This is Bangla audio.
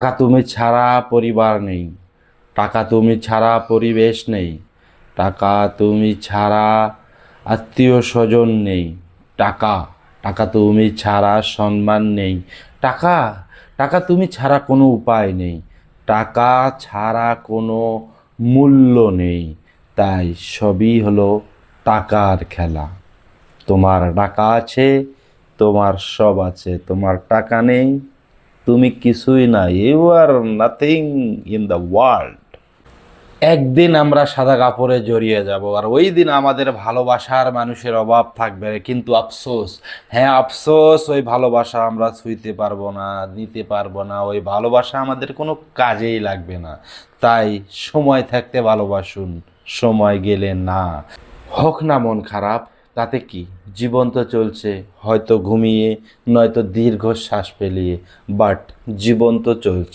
টাকা তুমি ছাড়া পরিবার নেই, টাকা তুমি ছাড়া পরিবেশ নেই, টাকা তুমি ছাড়া আত্মীয় স্বজন নেই, টাকা টাকা তুমি ছাড়া সম্মান নেই, টাকা টাকা তুমি ছাড়া কোনো উপায় নেই, টাকা ছাড়া কোনো মূল্য নেই। তাই সবই হলো টাকার খেলা। তোমার টাকা আছে, তোমার সব আছে, তোমার টাকা নেই, তুমি কিছুই না, you are nothing in the world. একদিন আমরা সাদা কাপড়ে জড়িয়ে যাব, আর ওই দিন আমাদের ভালোবাসার মানুষের অভাব থাকবে, কিন্তু আফসোস, হ্যাঁ আফসোস, ওই ভালোবাসা আমরা ছুঁইতে পারবো না, নিতে পারবো না, ওই ভালোবাসা আমাদের কোনো কাজেই লাগবে না। তাই সময় থাকতে ভালোবাসুন, সময় গেলে না। হোক না মন খারাপ, তাতে কি, জীবন তো চলছে, হয়তো ঘুমিয়ে, নয়তো দীর্ঘশ্বাস ফেলিয়ে, বাট জীবন তো চলছে।